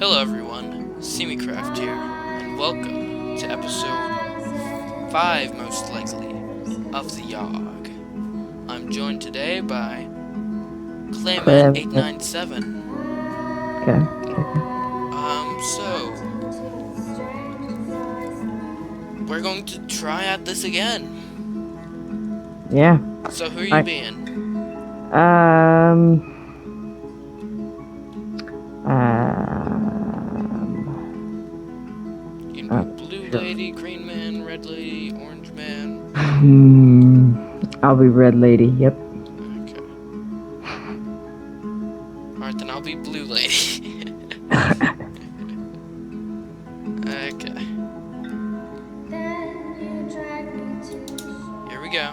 Hello everyone, CMeeCraft here, and welcome to episode 5, most likely, of the Yawhg. I'm joined today by Clayman897. Okay. So we're going to try out this again. Yeah. So who are you being? You can be blue lady, green man, red lady, orange man. I'll be red lady, yep. Okay. Alright, then I'll be blue lady. Okay. Here we go.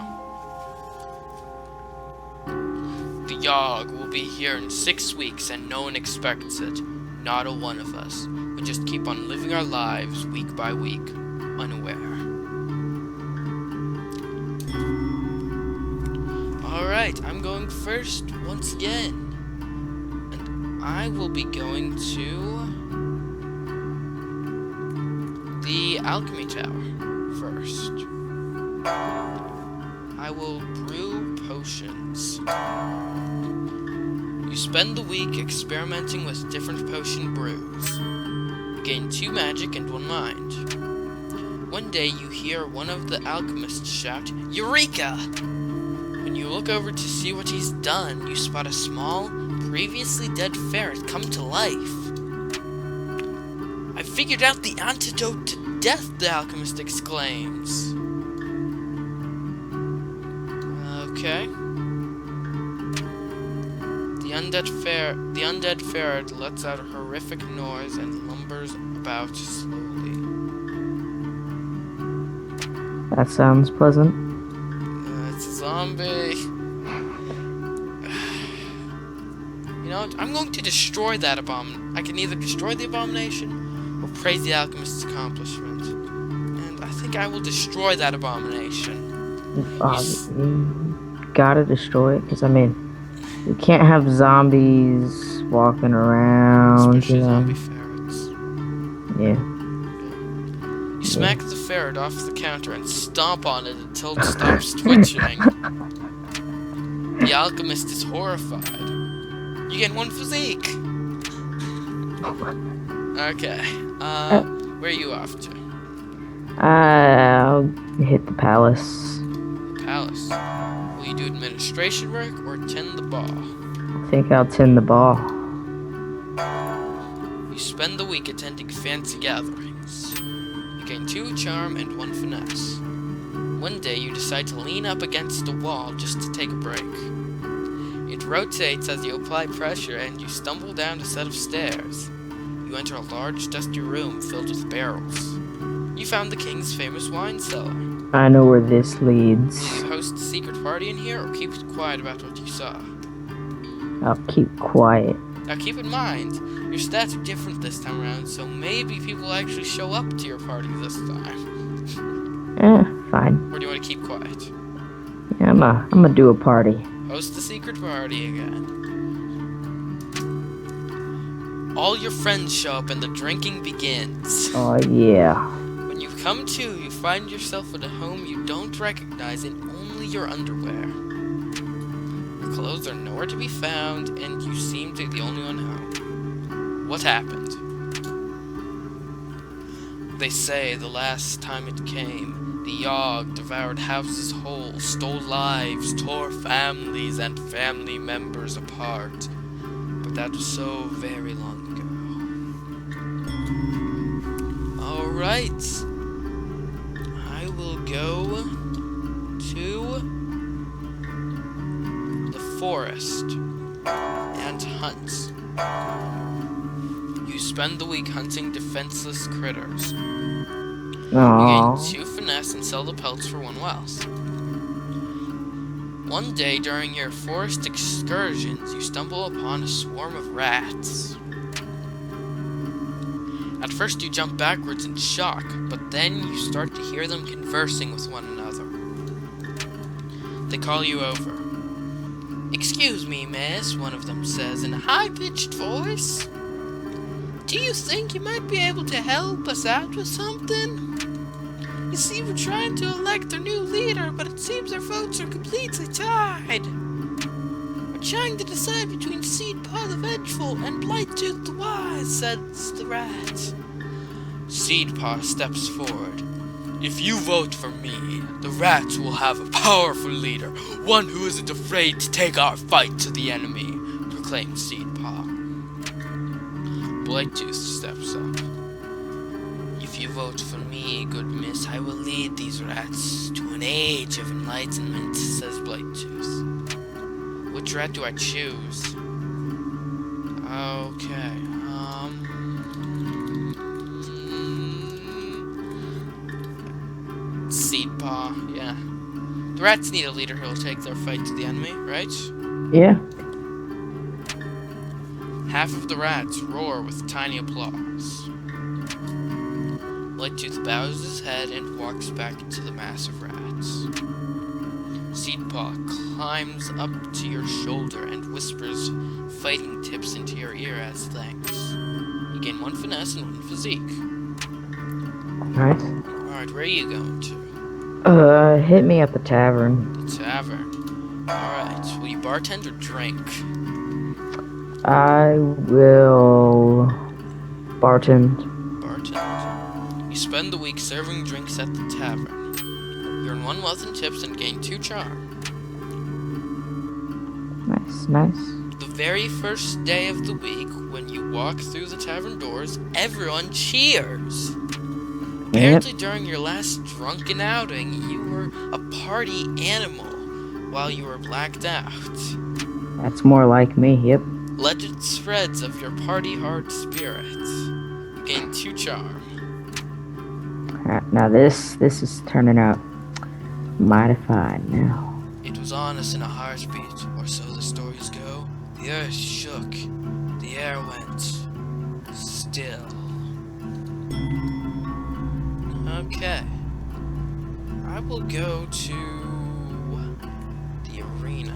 The Yawhg will be here in 6 weeks and no one expects it. Not a one of us. We just keep on living our lives week by week, unaware. Alright, I'm going first once again. And I will be going to the alchemy tower first. I will brew potions. You spend the week experimenting with different potion brews. You gain 2 magic and 1 mind. One day you hear one of the alchemists shout, "Eureka!" When you look over to see what he's done, you spot a small, previously dead ferret come to life. "I figured out the antidote to death," the alchemist exclaims. Okay. The undead ferret lets out a horrific noise and lumbers about slowly. That sounds pleasant. It's a zombie. You know what? I'm going to destroy that I can either destroy the abomination or praise the alchemist's accomplishment. And I think I will destroy that abomination. Gotta destroy it, because I mean, you can't have zombies walking around. Especially zombie ferrets. Yeah. You smack the ferret off the counter and stomp on it until it stops twitching. The alchemist is horrified. You get 1 physique. Okay. Where are you off to? I'll hit the palace. Palace. Will you do administration work or tend the ball? I think I'll tend the ball. You spend the week attending fancy gatherings. You gain 2 charm and 1 finesse. One day you decide to lean up against a wall just to take a break. It rotates as you apply pressure and you stumble down a set of stairs. You enter a large dusty room filled with barrels. You found the king's famous wine cellar. I know where this leads. Will you host a secret party in here or keep quiet about what you saw? I'll keep quiet. Now keep in mind, your stats are different this time around, so maybe people actually show up to your party this time. Fine. Or do you want to keep quiet? Yeah, I'm gonna do a party. Host the secret party again. All your friends show up and the drinking begins. Oh yeah. When you come to, you find yourself at a home you don't recognize in only your underwear. Your clothes are nowhere to be found, and you seem to be the only one home. What happened? They say the last time it came, the Yawhg devoured houses whole, stole lives, tore families and family members apart. But that was so very long ago. Alright. I will go to the forest and hunt. You spend the week hunting defenseless critters. Aww. You gain 2 finesse and sell the pelts for 1 wealth. One day during your forest excursions, you stumble upon a swarm of rats. At first you jump backwards in shock, but then you start to hear them conversing with one another. They call you over. "Excuse me, miss," one of them says in a high-pitched voice. Do you think you might be able to help us out with something? You see, we're trying to elect our new leader, but it seems our votes are completely tied. We're trying to decide between Seedpaw the Vengeful and Blightooth the Wise, says the rat. Seedpaw steps forward. If you vote for me, the rats will have a powerful leader, one who isn't afraid to take our fight to the enemy, proclaims Seedpaw. Blightooth steps up. If you vote for me, good miss, I will lead these rats to an age of enlightenment, says Blightooth. Which rat do I choose? Okay, Seedpaw, yeah. The rats need a leader who will take their fight to the enemy, right? Yeah. Half of the rats roar with tiny applause. Blightooth bows his head and walks back into the mass of rats. Seedpaw climbs up to your shoulder and whispers fighting tips into your ear as thanks. You gain 1 finesse and 1 physique. Alright. Alright, where are you going to? Hit me at the tavern. The tavern. Alright, will you bartend or drink? I will bartend. Bartend. You spend the week serving drinks at the tavern. You earn 1 wealth in tips and gain 2 charm. Nice. The very first day of the week, when you walk through the tavern doors, everyone cheers. Apparently during your last drunken outing, you were a party animal while you were blacked out. That's more like me, yep. Legend spreads of your party hard spirit. You gain 2 charm. Alright, now this is turning out mighty fine now. It was on us in a heartbeat, or so the stories go. The earth shook, the air went still. Okay. I will go to the arena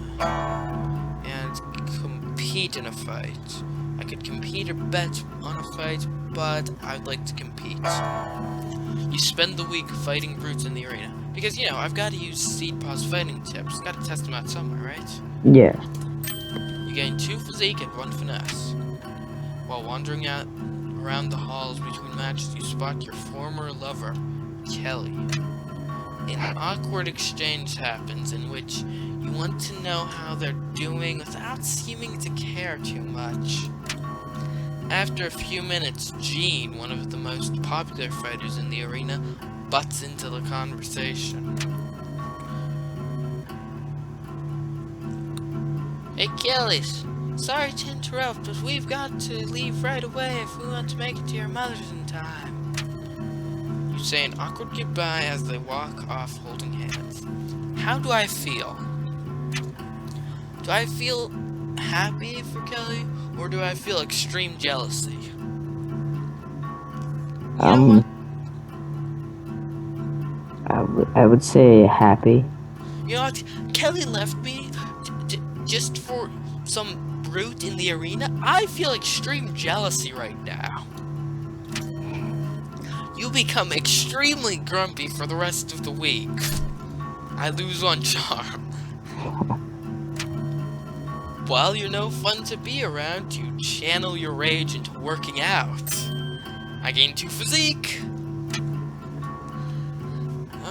and compete in a fight. I could compete or bet on a fight, but I'd like to compete. You spend the week fighting brutes in the arena. Because, you know, I've got to use Seedpaw's fighting tips. Got to test them out somewhere, right? Yeah. You gain 2 physique and 1 finesse. While wandering around the halls between matches, you spot your former lover, Kelly. An awkward exchange happens in which you want to know how they're doing without seeming to care too much. After a few minutes, Jean, one of the most popular fighters in the arena, butts into the conversation. Hey, Kelly's. Sorry to interrupt, but we've got to leave right away if we want to make it to your mother's in time. You say an awkward goodbye as they walk off holding hands. How do I feel? Do I feel happy for Kelly, or do I feel extreme jealousy? You know what? I would say happy. You know what? Kelly left me just for some brute in the arena. I feel extreme jealousy right now. You become extremely grumpy for the rest of the week. I lose 1 charm. While you're no fun to be around, you channel your rage into working out. I gain 2 physique.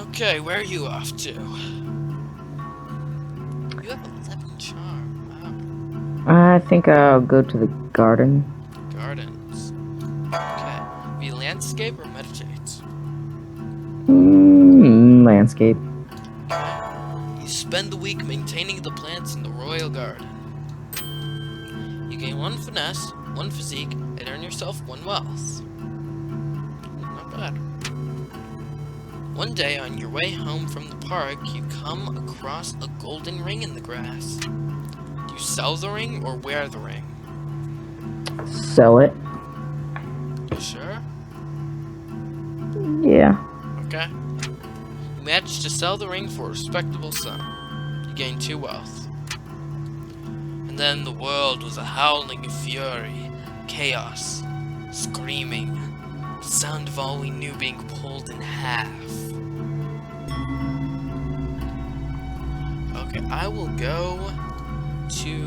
Okay, where are you off to? You have 11 charm. Wow. I think I'll go to the garden. Gardens. Okay. Will you landscape or meditate? Landscape. Okay. You spend the week maintaining the plants in the royal garden. You gain 1 finesse, 1 physique, and earn yourself 1 wealth. Not bad. One day, on your way home from the park, you come across a golden ring in the grass. Do you sell the ring or wear the ring? Sell it. You sure? Yeah. Okay. You manage to sell the ring for a respectable sum. You gain 2 wealth. And then the world was a howling fury, chaos, screaming. The sound of all we knew being pulled in half. Okay, I will go to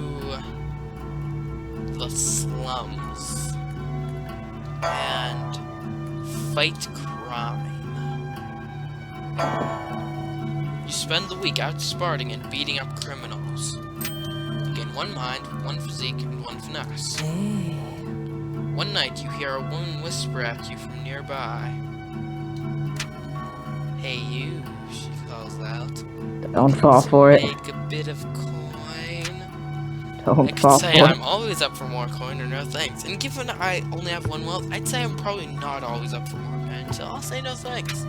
the slums and fight crime. You spend the week out sparring and beating up criminals. You gain 1 mind, 1 physique, and 1 finesse. One night, you hear a woman whisper at you from nearby. Hey you, she calls out. Don't fall for it. Make a bit of coin. Don't I could fall say for I'm it. always up for more coin or no thanks. And given I only have 1 wealth, I'd say I'm probably not always up for more coin, so I'll say no thanks.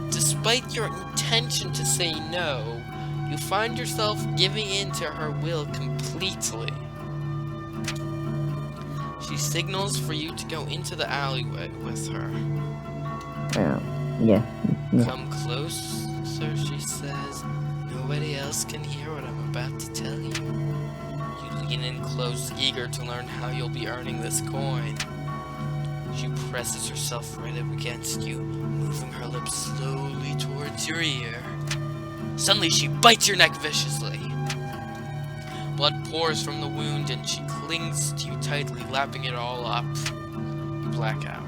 Despite your intention to say no, you find yourself giving in to her will completely. She signals for you to go into the alleyway with her. Yeah. Come close, sir, she says. Nobody else can hear what I'm about to tell you. You lean in close, eager to learn how you'll be earning this coin. She presses herself right up against you, moving her lips slowly towards your ear. Suddenly, she bites your neck viciously. Blood pours from the wound, and she clings to you tightly, lapping it all up. You black out.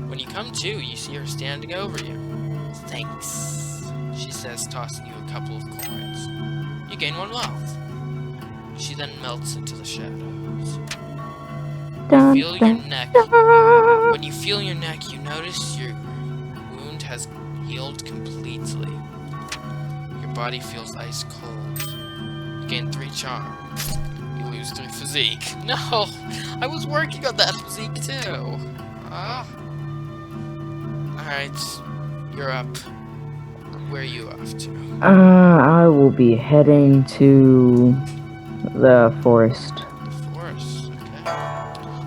When you come to, you see her standing over you. Thanks, she says, tossing you a couple of coins. You gain 1 wealth. She then melts into the shadows. You feel your neck. When you feel your neck, you notice your wound has healed completely. Your body feels ice cold. You gain 3 charm. You lose 3 physique. No! I was working on that physique too! Alright, you're up. Where are you off to? I will be heading to the forest. The forest, okay.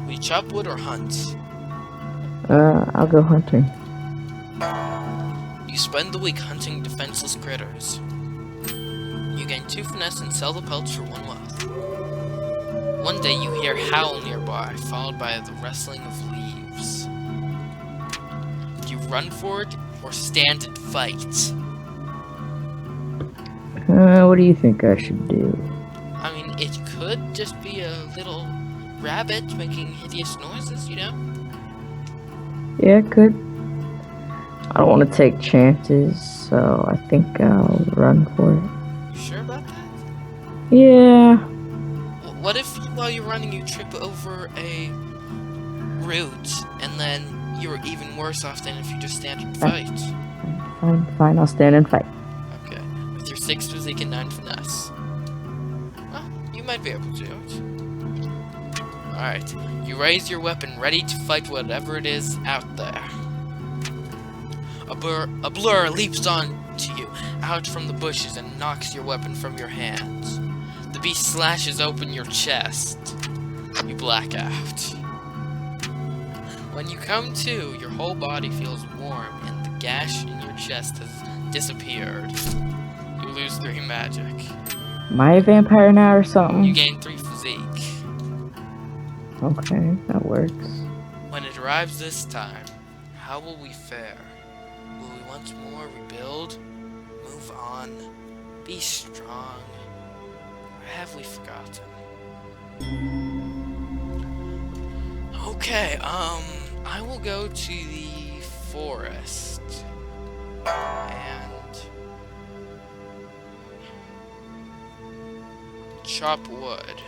Will you chop wood or hunt? I'll go hunting. You spend the week hunting defenseless critters. You gain 2 finesse and sell the pelts for 1 wealth. One day you hear a howl nearby, followed by the rustling of leaves. Do you run for it or stand and fight? What do you think I should do? I mean, it could just be a little rabbit making hideous noises, you know? Yeah, it could. I don't want to take chances, so I think I'll run for it. You sure about that? Yeah. What if, while you're running, you trip over a root, and then you're even worse off than if you just stand and fight? Fine, I'll stand and fight. Okay, with your 6 physique and 9 finesse. Well, you might be able to do it. Alright, you raise your weapon, ready to fight whatever it is out there. A blur leaps on to you, out from the bushes, and knocks your weapon from your hands. The beast slashes open your chest. You black out. When you come to, your whole body feels warm, and the gash in your chest has disappeared. You lose 3 magic. Am I a vampire now or something? You gain 3 physique. Okay, that works. When it arrives this time, how will we fare? Will we once more rebuild? Move on? Be strong? Or have we forgotten? Okay, I will go to the forest. And chop wood.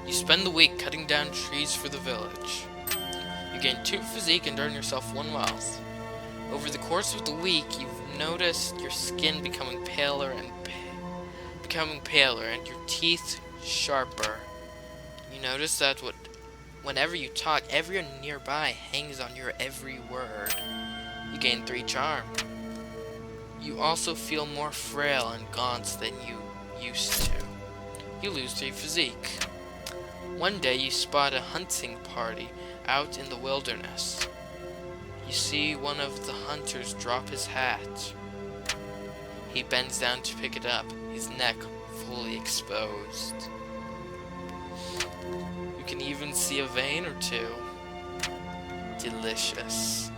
You spend the week cutting down trees for the village. You gain 2 physique and earn yourself 1 wealth. Over the course of the week, you've noticed your skin becoming paler and your teeth sharper. You notice that whenever you talk, everyone nearby hangs on your every word. You gain 3 charm. You also feel more frail and gaunt than you used to. You lose 3 physique. One day you spot a hunting party out in the wilderness. You see one of the hunters drop his hat. He bends down to pick it up, his neck fully exposed. You can even see a vein or two. Delicious.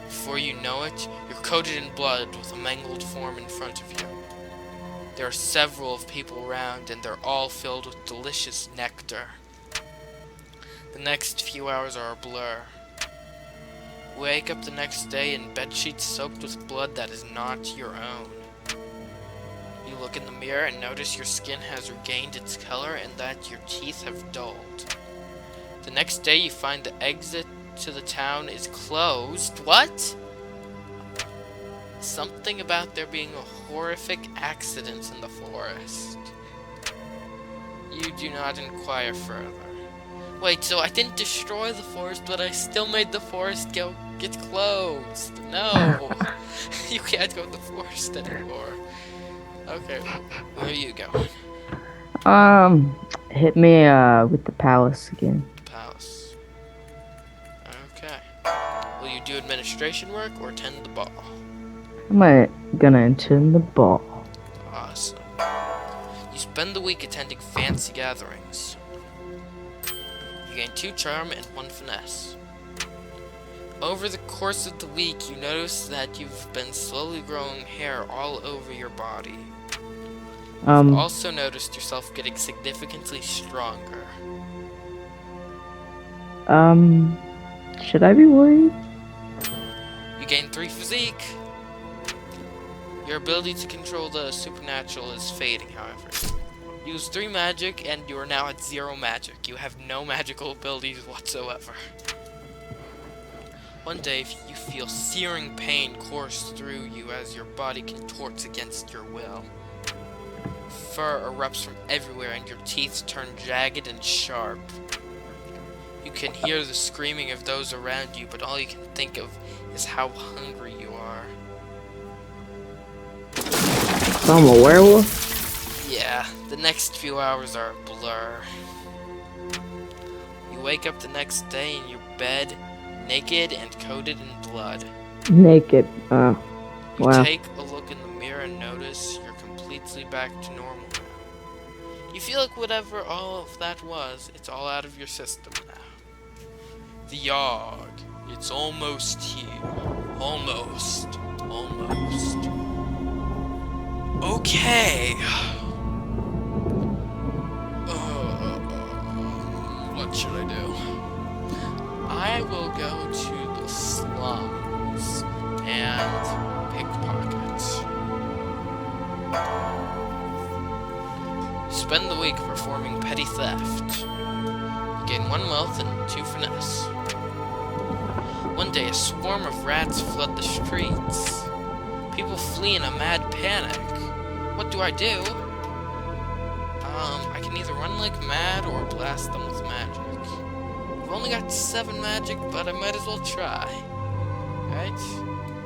Before you know it, you're coated in blood with a mangled form in front of you. There are several of people around, and they're all filled with delicious nectar. The next few hours are a blur. Wake up the next day in bedsheets soaked with blood that is not your own. You look in the mirror and notice your skin has regained its color and that your teeth have dulled. The next day you find the exit to the town is closed. What? Something about there being a horrific accident in the forest. You do not inquire further. Wait, so I didn't destroy the forest, but I still made the forest get closed. No! You can't go to the forest anymore. Okay, where are you going? Hit me, with the palace again. Palace. Okay. Will you do administration work or attend the ball? I'm gonna attend the ball. Awesome. You spend the week attending fancy gatherings. You gain 2 charm and 1 finesse. Over the course of the week, you notice that you've been slowly growing hair all over your body. You've also noticed yourself getting significantly stronger. Should I be worried? You gain 3 physique. Your ability to control the supernatural is fading, however. Use 3 magic, and you are now at 0 magic. You have no magical abilities whatsoever. One day, you feel searing pain course through you as your body contorts against your will. Fur erupts from everywhere, and your teeth turn jagged and sharp. You can hear the screaming of those around you, but all you can think of is how hungry you are. So I'm a werewolf? Yeah, the next few hours are a blur. You wake up the next day in your bed, naked and coated in blood. Naked. Wow. You take a look in the mirror and notice you're completely back to normal now. You feel like whatever all of that was, it's all out of your system now. The Yawhg. It's almost here. Almost. Okay. What should I do? I will go to the slums and pickpocket. Spend the week performing petty theft. You gain 1 wealth and 2 finesse. One day, a swarm of rats flood the streets. People flee in a mad panic. What do? I can either run like mad or blast them with magic. I've only got 7 magic, but I might as well try. Right?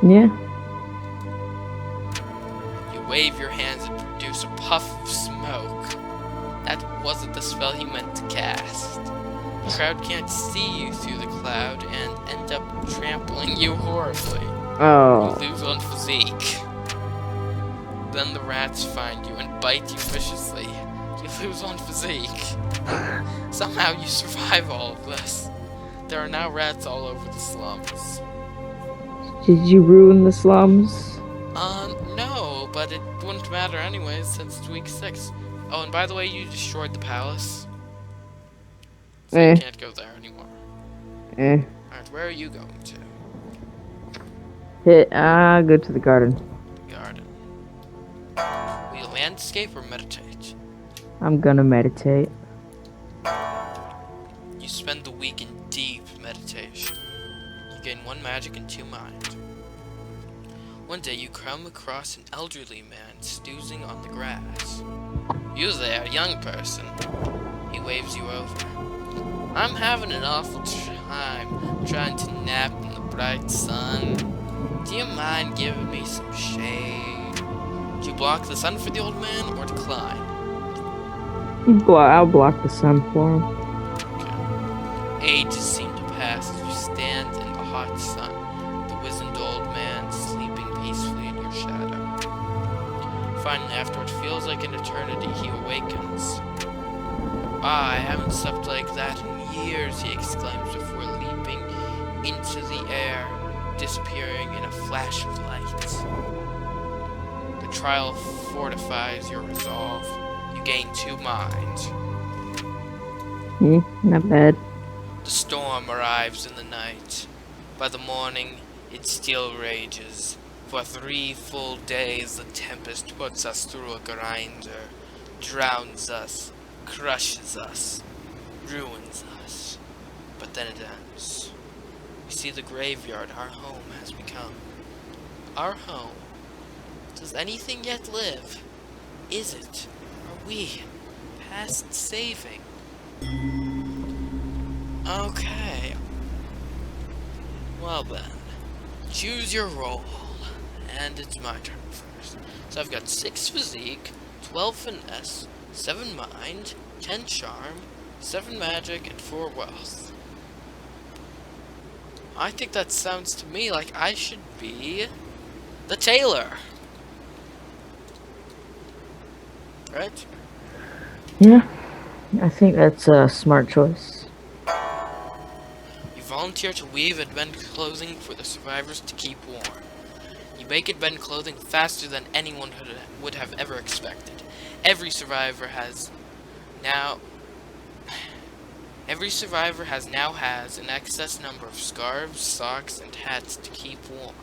Yeah. You wave your hands and produce a puff of smoke. That wasn't the spell you meant to cast. The crowd can't see you through the cloud and end up trampling you horribly. Oh. You lose 1 physique. Then the rats find you and bite you viciously. You lose 1 physique. Somehow you survive all of this. There are now rats all over the slums. Did you ruin the slums? No, but it wouldn't matter anyways since it's week 6. Oh, and by the way, you destroyed the palace. So you can't go there anymore. Alright, where are you going to? Go to the garden. Garden. Will you landscape or meditate? I'm gonna meditate. You spend the week in deep meditation. You gain 1 magic and 2 mind. One day you come across an elderly man snoozing on the grass. You there, young person. He waves you over. I'm having an awful time trying to nap in the bright sun. Do you mind giving me some shade? Do you block the sun for the old man or decline? I'll block the sun for him. Okay. Ages seem to pass as you stand in the hot sun, the wizened old man sleeping peacefully in your shadow. Finally, after what feels like an eternity, he awakens. Ah, I haven't slept like that in years, he exclaims before leaping into the air, disappearing in a flash of light. The trial fortifies your resolve. You gain 2 minds. Not bad. The storm arrives in the night. By the morning, it still rages. For 3 full days, the tempest puts us through a grinder, drowns us, crushes us, ruins us. But then it ends. We see the graveyard our home has become. Our home. Does anything yet live? Is it? Are we past saving? Okay. Well then, choose your role. And it's my turn first. So I've got 6 physique, 12 finesse, 7 mind, 10 charm, 7 magic, and 4 wealth. I think that sounds to me like I should be the tailor. Right? Yeah, I think that's a smart choice. You volunteer to weave and bend clothing for the survivors to keep warm. You make and bend clothing faster than anyone would have ever expected. Every survivor now has an excess number of scarves, socks, and hats to keep warm.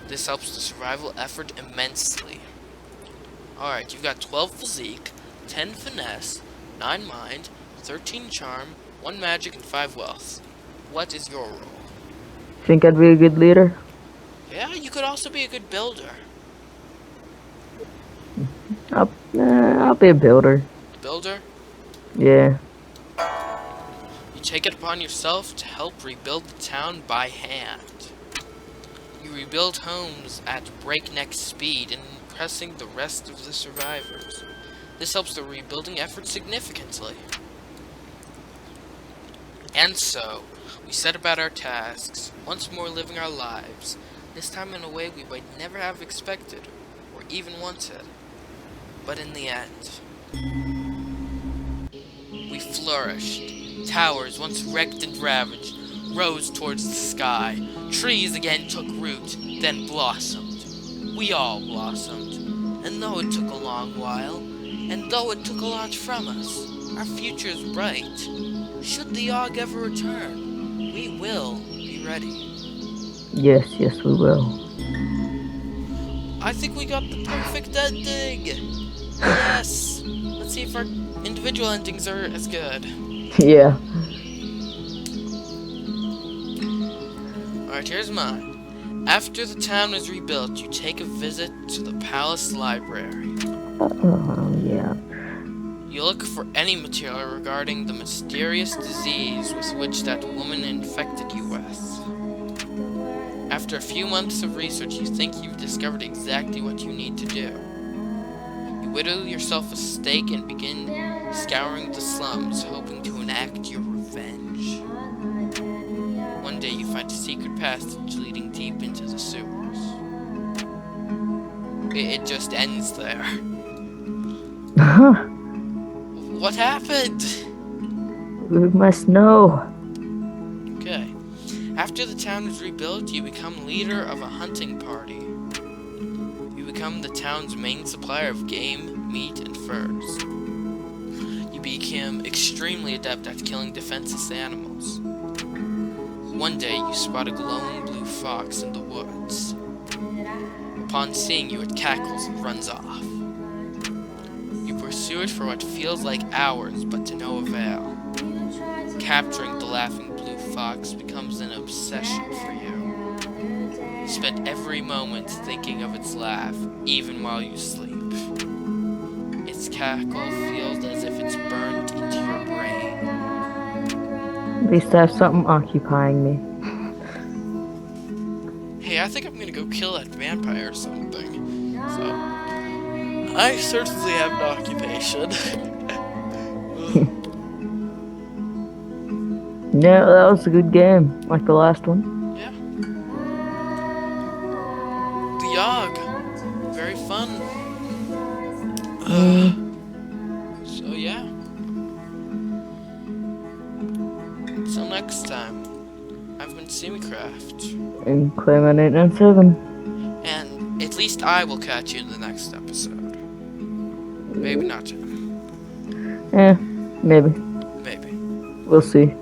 This helps the survival effort immensely. Alright, you've got 12 physique, 10 finesse, 9 mind, 13 charm, 1 magic, and 5 wealth. What is your role? Think I'd be a good leader? Yeah, you could also be a good builder. I'll be a builder. Builder? Yeah. You take it upon yourself to help rebuild the town by hand. You rebuild homes at breakneck speed, impressing the rest of the survivors. This helps the rebuilding effort significantly. And so, we set about our tasks, once more living our lives, this time in a way we might never have expected, or even wanted. But in the end, we flourished. Towers, once wrecked and ravaged, rose towards the sky. Trees again took root, then blossomed. We all blossomed. And though it took a long while, and though it took a lot from us, our future is bright. Should the Yawhg ever return, we will be ready. Yes, we will. I think we got the perfect ending! Yes! Let's see if our individual endings are as good. Yeah. Alright, here's mine. After the town is rebuilt, you take a visit to the palace library. Yeah. You look for any material regarding the mysterious disease with which that woman infected you with. After a few months of research, you think you've discovered exactly what you need to do. You whittle yourself a stake and begin scouring the slums, hoping to enact your revenge. One day you find a secret passage leading deep into the sewers. It just ends there. What happened? We must know. Okay. After the town is rebuilt, you become leader of a hunting party. You become the town's main supplier of game, meat, and furs. You become extremely adept at killing defenseless animals. One day, you spot a glowing blue fox in the woods. Upon seeing you, it cackles and runs off. You pursue it for what feels like hours, but to no avail. Capturing the laughing blue fox becomes an obsession for you. You spend every moment thinking of its laugh, even while you sleep. Its cackle feels as if it's burned into your brain. At least I have something occupying me. Hey, I think I'm gonna go kill that vampire or something. So, I certainly have an occupation. Yeah, that was a good game, like the last one. Yeah. The Yawhg. Very fun. So, yeah. Until next time, I've been CMeeCraft. And Clayman897. And at least I will catch you in the next episode. Maybe not. Eh, maybe. Maybe. We'll see.